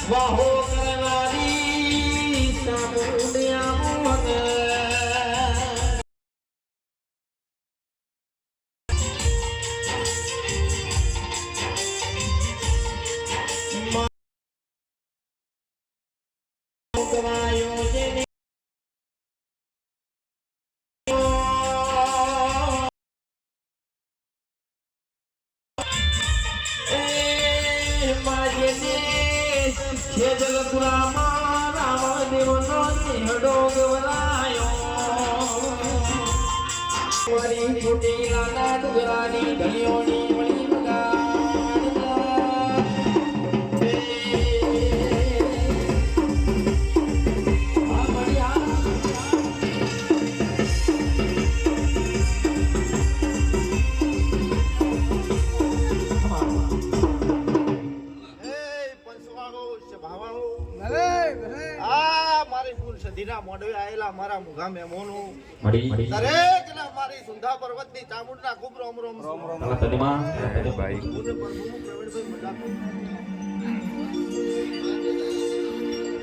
વાહો કરનારી સામુંડિયા મોહન ગવાયો જેને ખેદલપુરામાં રામદેવનો નિહડો ગવરાયો મારી છૂટી લાના ડુગરાની ગલીઓની મળી ધીરા મોડવે આયેલા મારા મુઘા મહેમાનો દરેક ને મારી સુંધા પર્વતની ચામુંડના ખૂબ રોમ રોમ ભાઈ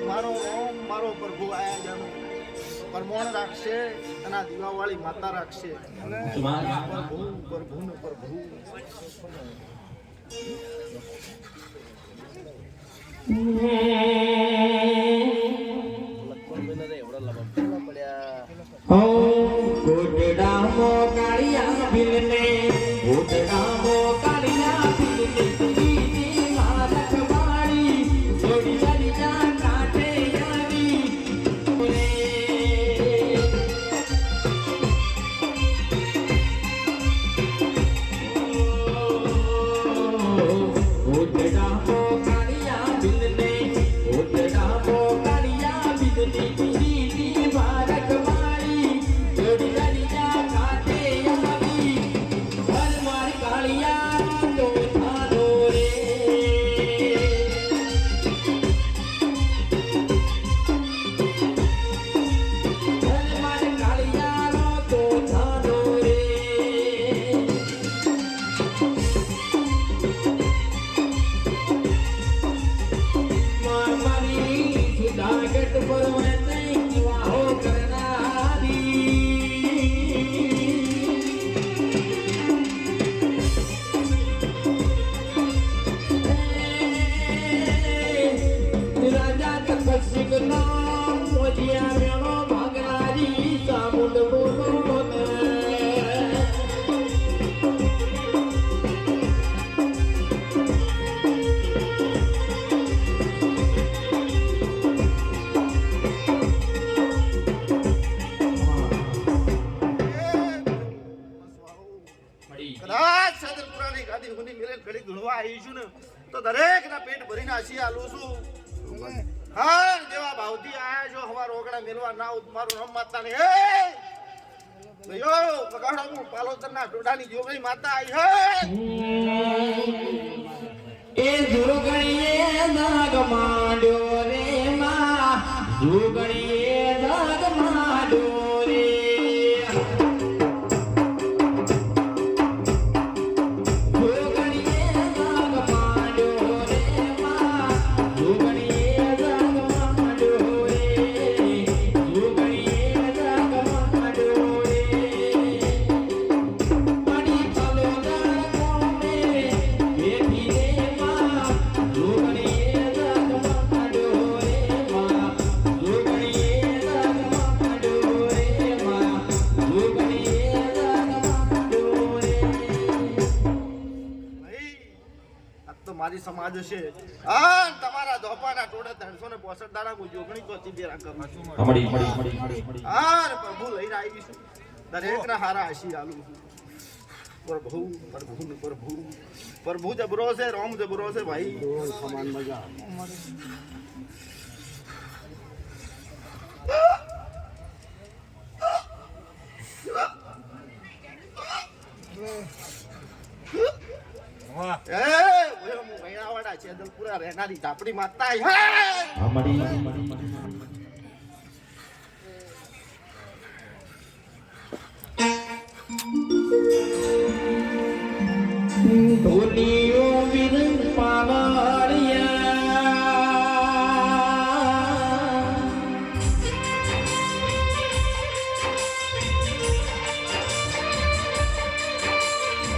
મારો ઓમ મારો પ્રભુ આયા જાનો પરમોણ રાખશે અને દીવાવાળી માતા રાખશે પ્રભુ પ્રભુ ને પ્રભુ કોટડા મો કાળિયા ભીલને કોટડા મો કાળિયા ભીલને દીદી મારક વાળી જોડી જલિયા કાટે યારી કોટડા મો કાળિયા ભીલને કોટડા મો કાળિયા ભીલને દીદી મારક તો દરેક ના પેટ ભરીને આશી આલું છું હા જેવા ભાવથી આયા છો હવા રોકડા મેલવા ના મારું નામ માતા ને હે ભયો પગાડો હું પાલોતર ના ડોડાની જોગણી માતા આવી હે એ જુગણીએ દાગ માંડ્યો રે માં જુગણીએ દાગ માંડ્યો રે મારી સમાજ છે આ તમારા ધોપાના ટોળે 365 દાડા કોઈ જોગણી કો ચીબેરા કરું હા પ્રભુ લઈને આવી છું દરેક ના હારા આશી આલુ પ્રભુ પ્રભુ ને પ્રભુ પ્રભુ જબરો છે રામ જબરો છે ભાઈ સમાન મજા એ ઓય હું ભૈણાવાડા છે દલપુરા રહેનારી ઝાપડી માતા હે ઢોલીઓ વિરંગ પાવાળિયા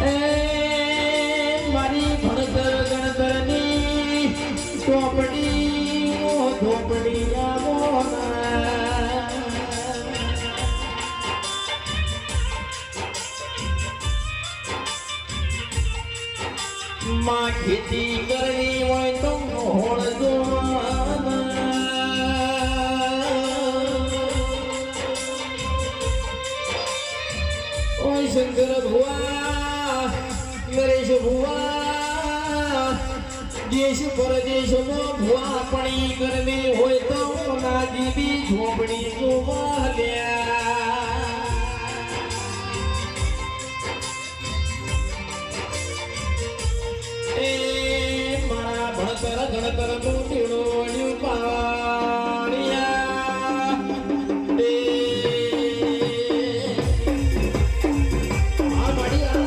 એ મારી ભણતર ગણતરની ચોપડી ધોપડી માં ખેતી કરવી હોય તો હોળ ઓય શંકર ભુવા નરેશ ભુવા દેશ પરદેશમાં ભુવા પણી કરવી હોય તો ના દીદી ઝોપડી જોવા ગણતર નું ટીણું પાણિયા આ મળ્યા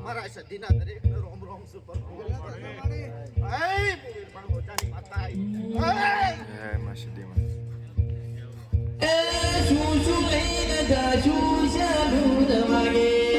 મારા સદીના દરેક રોમ રોમ સુપર પણ મોટાની માતા શું શું લઈને જાશું શાલું દવાગે